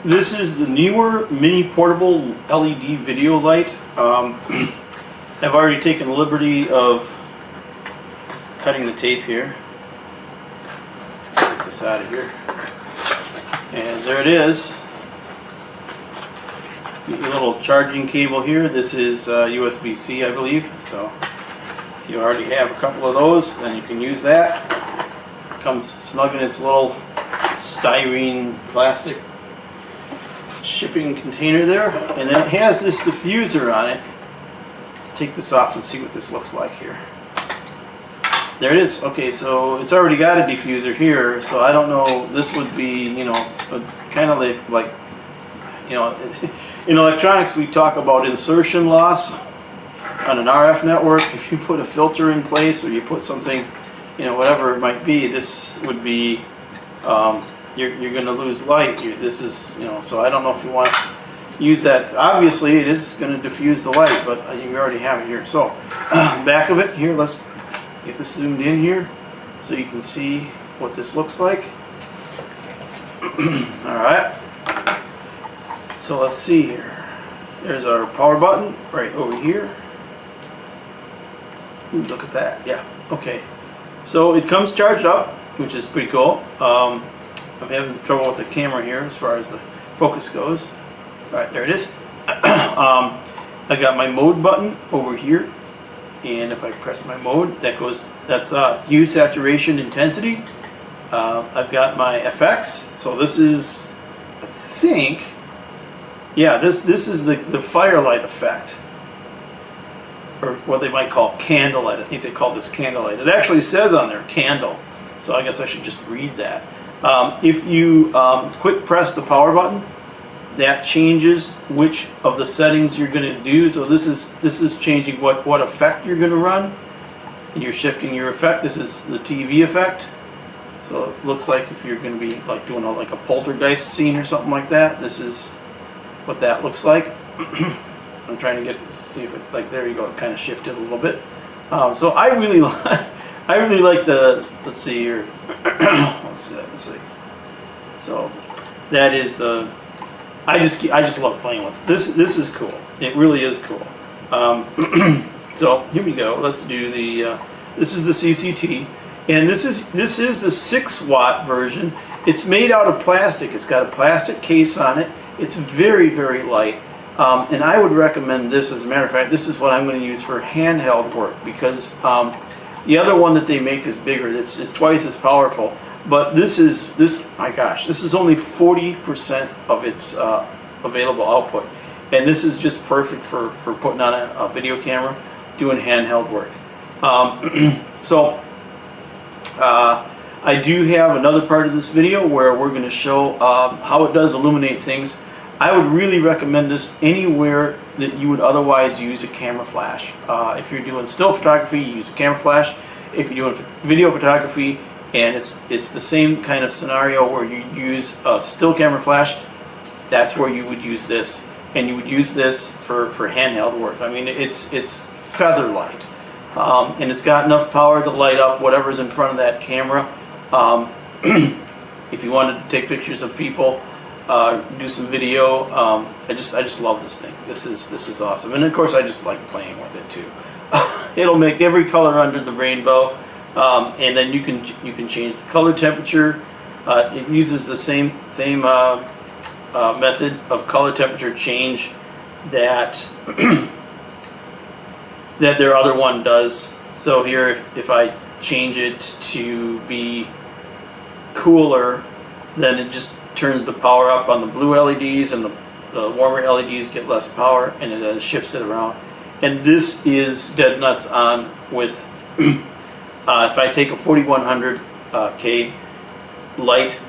This is the NEEWER Mini Portable LED Video Light. I've already taken the liberty of cutting the tape here. Get this out of here. And there it is. Get your little charging cable here. This is USB-C, I believe. So if you already have a couple of those, then you can use that. It comes snug in its little styrene plastic shipping container there, and then it has this diffuser on it. Let's take this off and see what this looks like here. There it is. Okay, so it's already got a diffuser here, so I don't know, this would be, you know, kind of like, you know, in electronics we talk about insertion loss on an RF network. If you put a filter in place or you put something, you know, whatever it might be, this would be you're going to lose light. This is, you know, so I don't know if you want to use that. Obviously it is going to diffuse the light, but you already have it here. So back of it here, let's get this zoomed in here so you can see what this looks like. Alright, so let's see here. There's our power button right over here. Ooh, look at that. Yeah, okay. So it comes charged up, which is pretty cool. I'm having trouble with the camera here as far as the focus goes. Alright, there it is. I got my mode button over here, and if I press my mode, that's hue, saturation, intensity. I've got my FX, so this is, I think, yeah, this is the firelight effect, or what they might call candlelight. I think they call this candlelight. It actually says on there candle, so I guess I should just read that. If you quick press the power button, that changes which of the settings you're going to do. So this is changing what effect you're going to run, and you're shifting your effect. This is the TV effect. So it looks like if you're going to be like doing like a poltergeist scene or something like that, this is what that looks like. I'm trying to see if it, like, there you go, it kind of shifted a little bit. So I really like the, let's see here. Let's see. So that is the, I just love playing with it. This is cool. It really is cool. So here we go. Let's do the this is the CCT, and this is the 6-watt version. It's made out of plastic. It's got a plastic case on it. It's very, very light. And I would recommend this. As a matter of fact, this is what I'm going to use for handheld work, because the other one that they make is bigger. It's twice as powerful. But my gosh, this is only 40% of its available output. And this is just perfect for putting on a video camera, doing handheld work. So I do have another part of this video where we're going to show how it does illuminate things. I would really recommend this anywhere that you would otherwise use a camera flash. If you're doing still photography, you use a camera flash. If you're doing video photography, and it's the same kind of scenario where you use a still camera flash, that's where you would use this. And you would use this for handheld work. I mean, it's feather light. And it's got enough power to light up whatever's in front of that camera. If you wanted to take pictures of people, do some video, I just love this thing. This is awesome. And of course I just like playing with it too. It'll make every color under the rainbow, and then you can change the color temperature. It uses the same method of color temperature change that that their other one does. So here, if I change it to be cooler, then it just turns the power up on the blue LEDs, and the warmer LEDs get less power, and it then shifts it around. And this is dead nuts on with if I take a 4100K light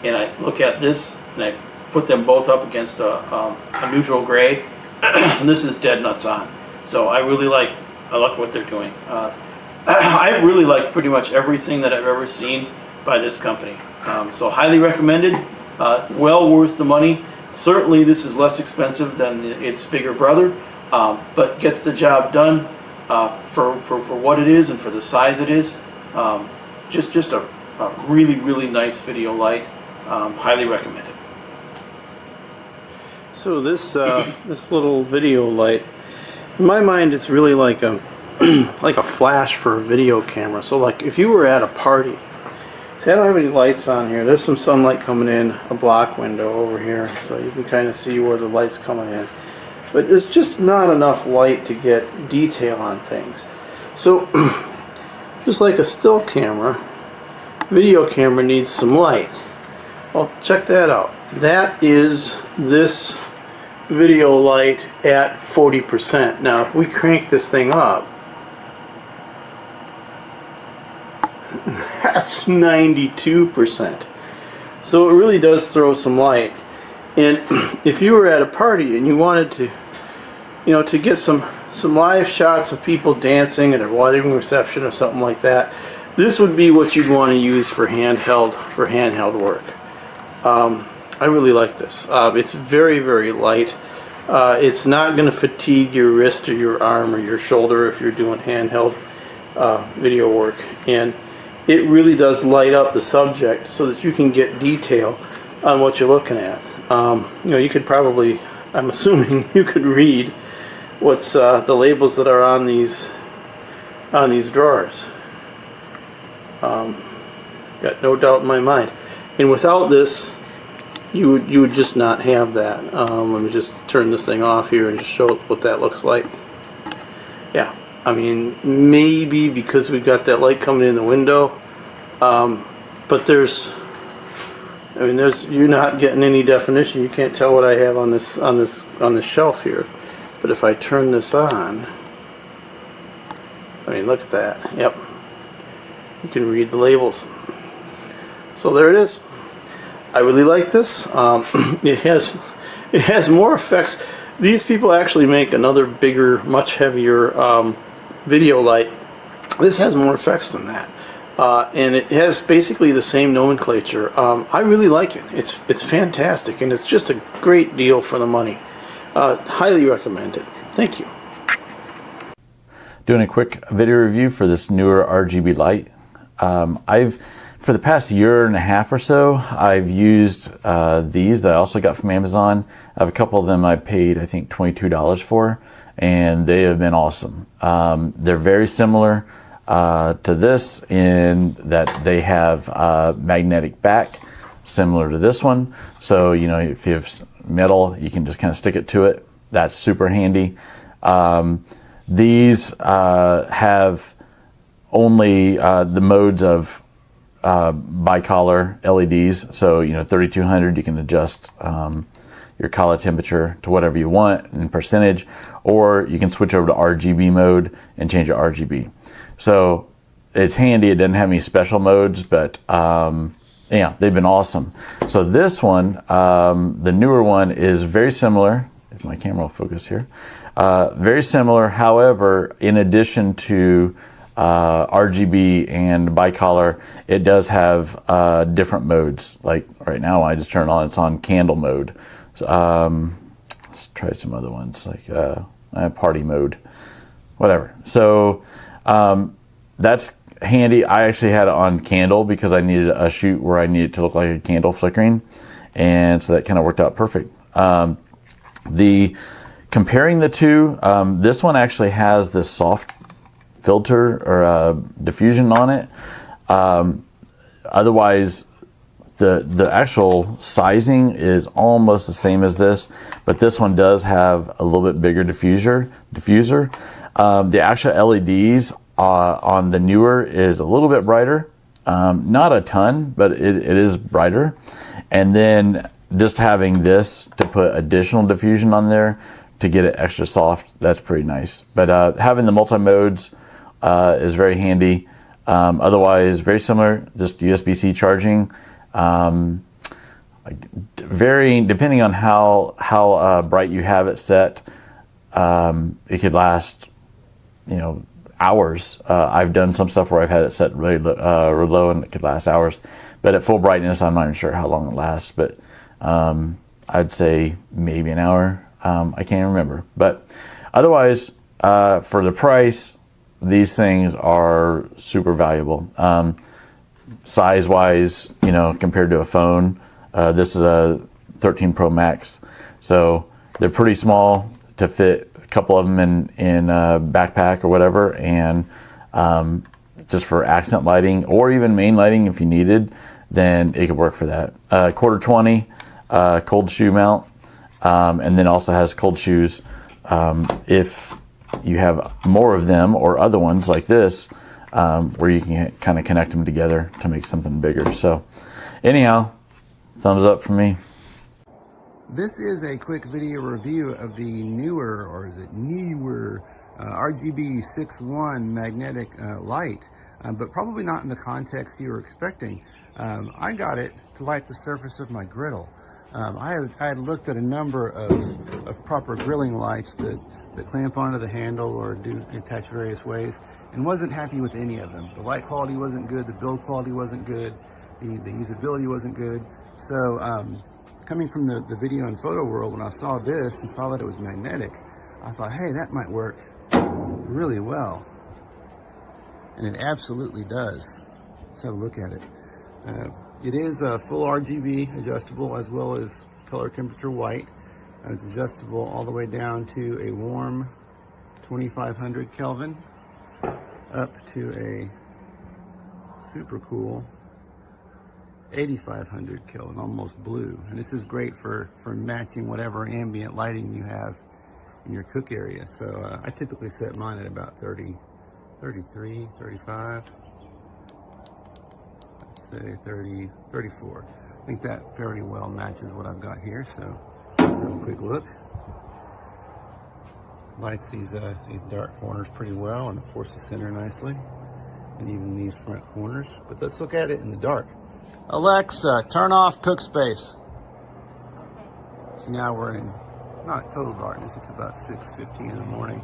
and I look at this and I put them both up against a neutral gray, and this is dead nuts on. So I like what they're doing. I really like pretty much everything that I've ever seen by this company. So highly recommended. Well worth the money. Certainly this is less expensive than its bigger brother, but gets the job done for what it is and for the size it is. Just a really, really nice video light. Highly recommended. So this this little video light, in my mind, it's really like a like a flash for a video camera. So like if you were at a party, see, I don't have any lights on here. There's some sunlight coming in a block window over here, so you can kind of see where the light's coming in. But there's just not enough light to get detail on things. So just like a still camera, video camera needs some light. Well, check that out. That is this video light at 40%. Now if we crank this thing up, that's 92%. So it really does throw some light. And if you were at a party and you wanted to, you know, to get some live shots of people dancing at a wedding reception or something like that, this would be what you'd want to use for handheld work. I really like this. It's very, very light. It's not going to fatigue your wrist or your arm or your shoulder if you're doing handheld video work. And it really does light up the subject so that you can get detail on what you're looking at. You know, you could probably, I'm assuming, you could read what's the labels that are on these drawers. Got no doubt in my mind. And without this, you would just not have that. Let me just turn this thing off here and just show what that looks like. Yeah, I mean, maybe because we've got that light coming in the window, but you're not getting any definition. You can't tell what I have on this shelf here. But if I turn this on, I mean, look at that. Yep, you can read the labels. So there it is. I really like this. It has more effects. These people actually make another bigger, much heavier video light. This has more effects than that, and it has basically the same nomenclature. I really like it. It's fantastic, and it's just a great deal for the money. Highly recommend it. Thank you. Doing a quick video review for this newer RGB light. For the past year and a half or so, I've used these that I also got from Amazon. I have a couple of them I paid, I think, $22 for, and they have been awesome. They're very similar to this in that they have magnetic back, similar to this one. So, you know, if you have metal, you can just kind of stick it to it. That's super handy. These have only the modes of bicolor LEDs, so you know 3200 you can adjust your color temperature to whatever you want in percentage, or you can switch over to RGB mode and change it to RGB. So it's handy. It doesn't have any special modes, but yeah, they've been awesome. So this one, the newer one, is very similar. If my camera will focus here, very similar. However, in addition to RGB and bicolor, it does have different modes. Like right now, when I just turn it on, it's on candle mode. So, let's try some other ones, like party mode, whatever. So that's handy. I actually had it on candle because I needed a shoot where I needed to look like a candle flickering, and so that kind of worked out perfect. Comparing the two, this one actually has this soft filter or diffusion on it. Otherwise, the actual sizing is almost the same as this, but this one does have a little bit bigger diffuser. The actual LEDs on the newer is a little bit brighter, not a ton, but it is brighter. And then just having this to put additional diffusion on there to get it extra soft, that's pretty nice. But having the multi-modes is very handy. Otherwise, very similar, just USB-C charging. Varying, depending on how bright you have it set, it could last, you know, hours. I've done some stuff where I've had it set really low and it could last hours. But at full brightness, I'm not even sure how long it lasts. But I'd say maybe an hour. I can't remember. But otherwise, for the price, these things are super valuable. Size-wise, you know, compared to a phone, this is 13 Pro Max. So they're pretty small to fit a couple of them in a backpack or whatever, and just for accent lighting or even main lighting if you needed, then it could work for that. Quarter 20 cold shoe mount, and then also has cold shoes. If you have more of them or other ones like this, where you can kind of connect them together to make something bigger. So anyhow, thumbs up for me. This is a quick video review of the NEEWER, or is it NEEWER, RGB61 magnetic light, but probably not in the context you were expecting. I got it to light the surface of my griddle. I had looked at a number of proper grilling lights that clamp onto the handle or do attach various ways, and wasn't happy with any of them. The light quality wasn't good, the build quality wasn't good, the usability wasn't good. So coming from the video and photo world, when I saw this and saw that it was magnetic, I thought, hey, that might work really well. And it absolutely does. Let's have a look at it. It is full RGB adjustable as well as color temperature white. It's adjustable all the way down to a warm 2500 Kelvin up to a super cool 8500 Kelvin, almost blue. And this is great for matching whatever ambient lighting you have in your cook area. So I typically set mine at about 30, 33, 35. Let's say 30, 34. I think that fairly well matches what I've got here. So let's have a quick look. Lights these dark corners pretty well, and of course the center nicely, and even these front corners. But let's look at it in the dark. Alexa, turn off cook space. So now we're in not total darkness. It's about 6:50 in the morning,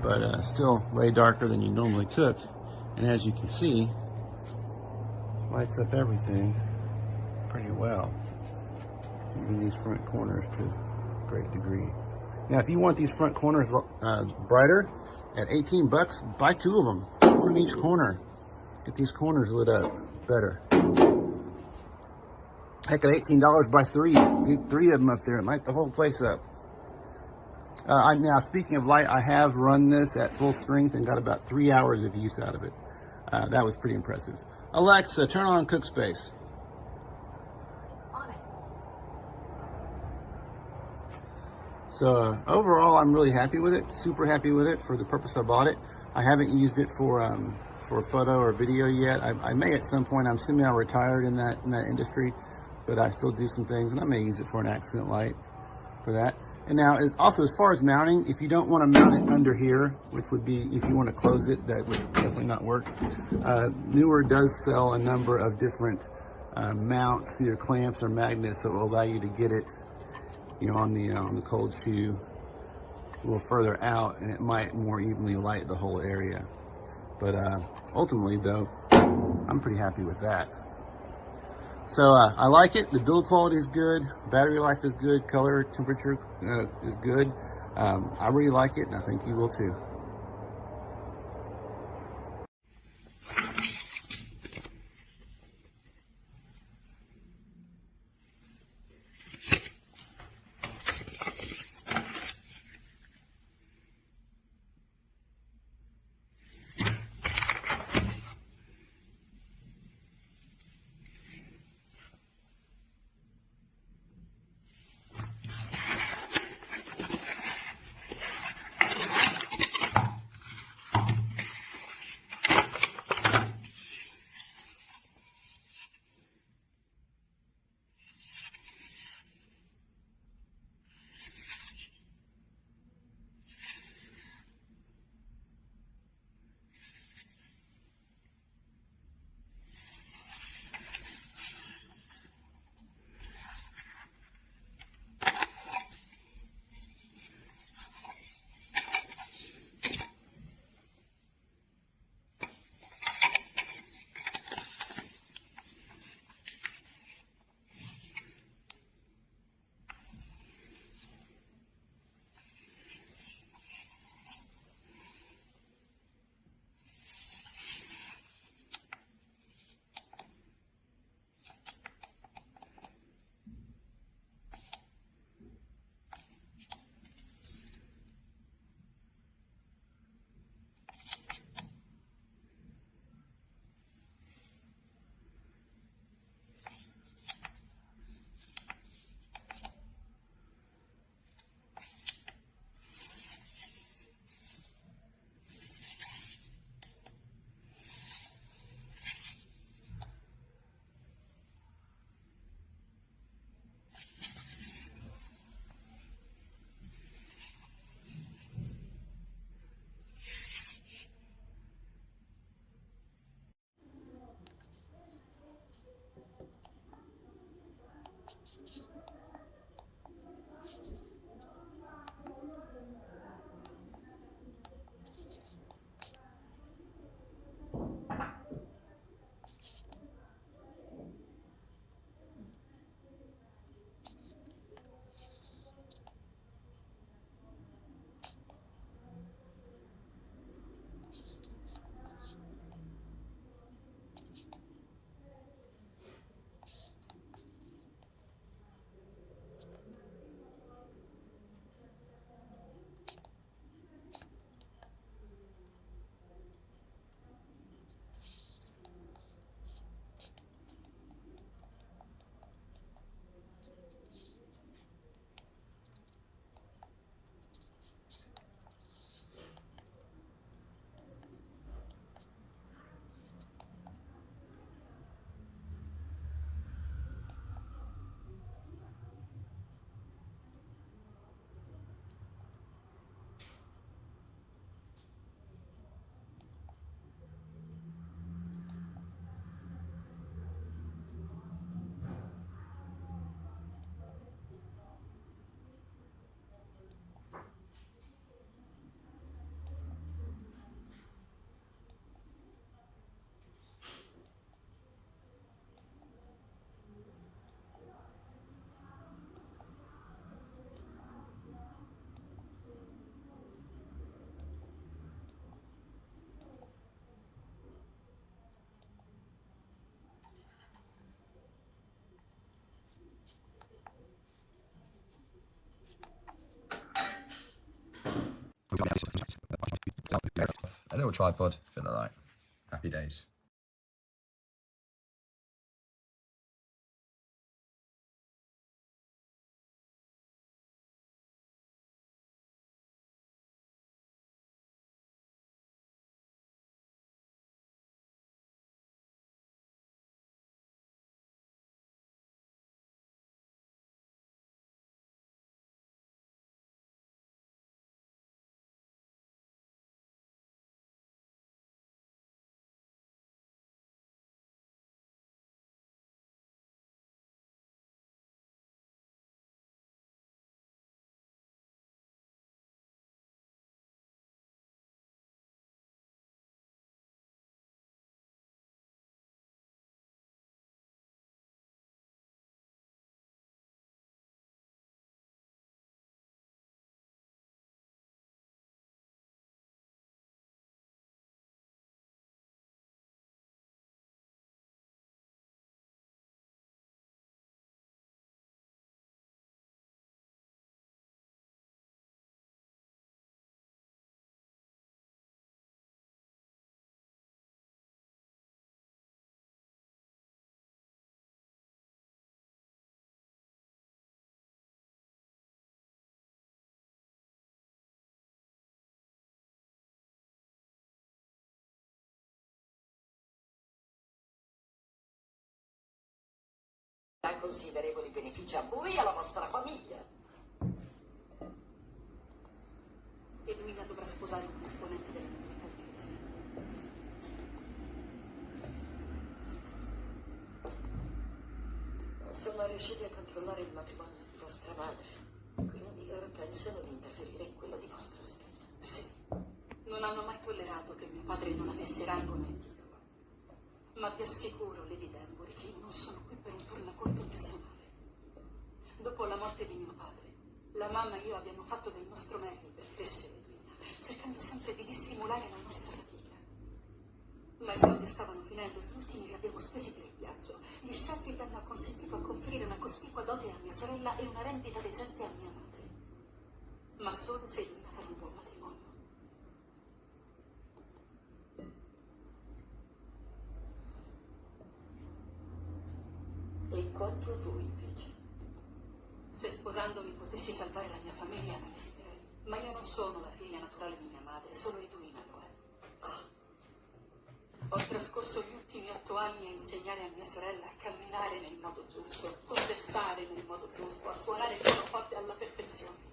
but still way darker than you normally cook. And as you can see, lights up everything pretty well, even these front corners to a great degree. Now, if you want these front corners brighter, at 18 bucks, buy 2 of them, one in each corner. Get these corners lit up better. Heck, at $18, buy 3. Get 3 of them up there and light the whole place up. Now, speaking of light, I have run this at full strength and got about 3 hours of use out of it. That was pretty impressive. Alexa, turn on cook space. So overall, I'm really happy with it. Super happy with it for the purpose I bought it. I haven't used it for photo or video yet. I may at some point. I'm semi-retired in that industry, but I still do some things, and I may use it for an accent light for that. And now, also as far as mounting, if you don't want to mount it under here, which would be if you want to close it, that would definitely not work. NEEWER does sell a number of different mounts, either clamps or magnets, that will allow you to get it, you know, on the cold shoe a little further out, and it might more evenly light the whole area. But ultimately, though, I'm pretty happy with that. So I like it. The build quality is good, battery life is good, color temperature is good. I really like it, and I think you will too. A little tripod for the light. Happy days. Considerevoli benefici a voi e alla vostra famiglia. Edwina dovrà sposare un esponente della nobiltà inglese. Sono riusciti a controllare il matrimonio di vostra madre, quindi ora pensano di interferire in quello di vostra sorella. Sì. Non hanno mai tollerato che mio padre non avesse rango né titolo. Ma vi assicuro, Lady Danbury, che io non sono qui per un tornaconto personale. Dopo la morte di mio padre, la mamma e io abbiamo fatto del nostro meglio per crescere Edwina, cercando sempre di dissimulare la nostra fatica. Ma i soldi stavano finendo, gli ultimi li abbiamo spesi per il viaggio. Gli Sheffield hanno acconsentito a conferire una cospicua dote a mia sorella e una rendita decente a mia madre. Ma solo se Edwina farà un buon matrimonio. E quanto a voi, invece? Se sposandomi potessi salvare la mia famiglia, non esiterei. Ma io non sono la figlia naturale di mia madre, solo Edwina lo è. Ho trascorso gli ultimi 8 anni a insegnare a mia sorella a camminare nel modo giusto, conversare nel modo giusto, a suonare il pianoforte alla perfezione.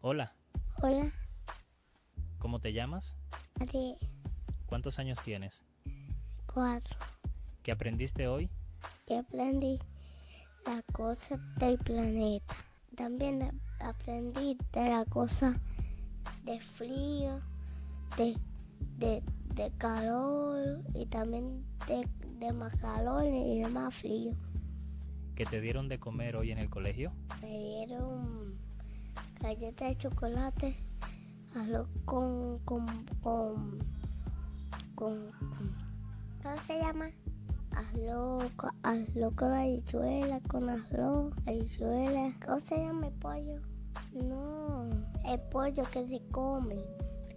Hola, Hola, ¿cómo te llamas? de ¿Cuántos años tienes? 4. ¿Qué aprendiste hoy? Yo aprendí la cosa del planeta. También aprendí de la cosa de frío, de, de calor y también de más calor y de más frío. ¿Qué te dieron de comer hoy en el colegio? Me dieron galletas de chocolate, arroz con ¿cómo se llama? Arroz con habichuela, con arroz, habichuela. ¿Cómo se llama el pollo? No, el pollo que se come,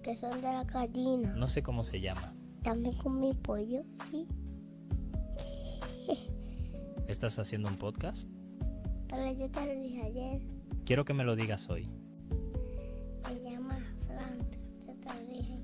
que son de la gallina. No sé cómo se llama. También comí pollo, sí. ¿Estás haciendo un podcast? Pero yo te lo dije ayer. Quiero que me lo digas hoy. Se llama Frank, yo te lo dije.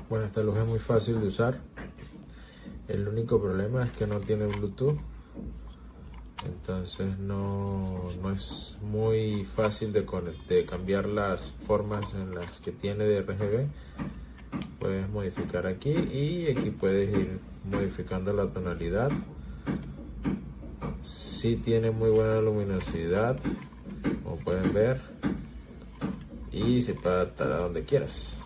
Bueno, esta luz es muy fácil de usar. El único problema es que no tiene Bluetooth. Entonces no es muy fácil de cambiar las formas en las que tiene de RGB. Puedes modificar aquí y aquí puedes ir modificando la tonalidad. Sí tiene muy buena luminosidad, como pueden ver, y se puede adaptar a donde quieras.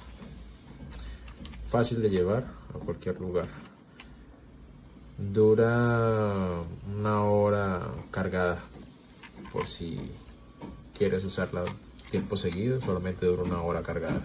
Fácil de llevar a cualquier lugar. Dura 1 hora cargada, por si quieres usarla tiempo seguido, solamente dura 1 hora cargada.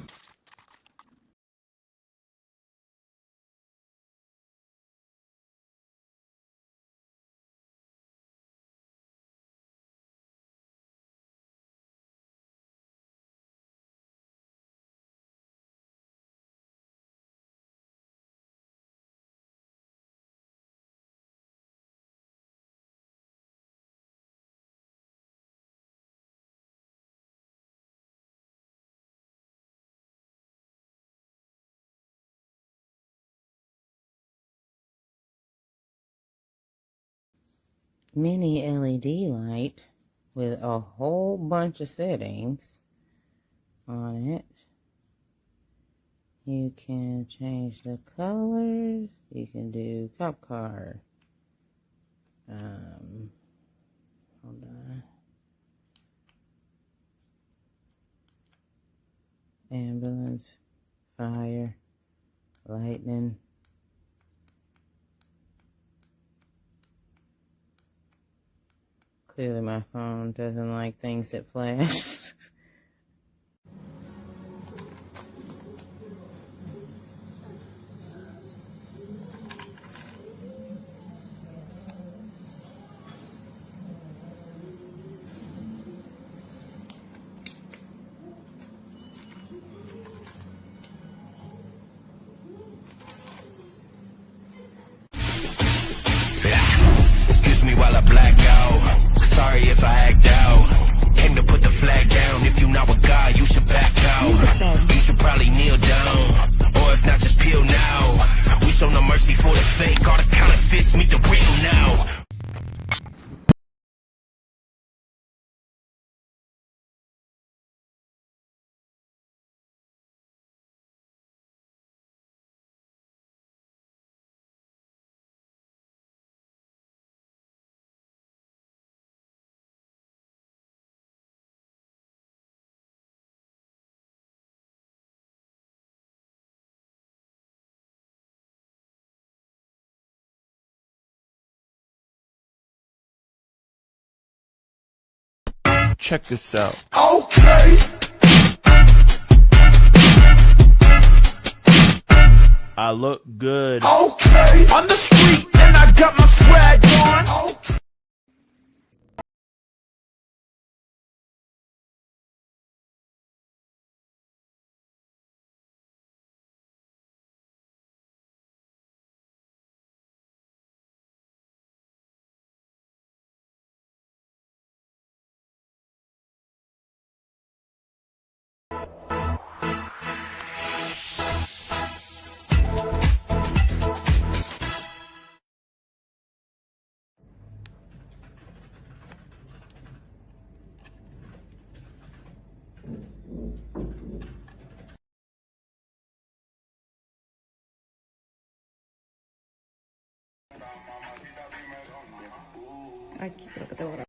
Mini LED light with a whole bunch of settings on it. You can change the colors. You can do cop car. Hold on. Ambulance, fire, lightning. Clearly my phone doesn't like things that flash. Excuse me while I black out. Sorry if I act out. Came to put the flag down. If you not with God, you should back out. You should probably kneel down. Or if not, just peel now. We show no mercy for the fake. All the counterfeits meet the real now. Check this out. Okay. I look good. Okay. On the street, and I got my swag on. Aquí creo que tengo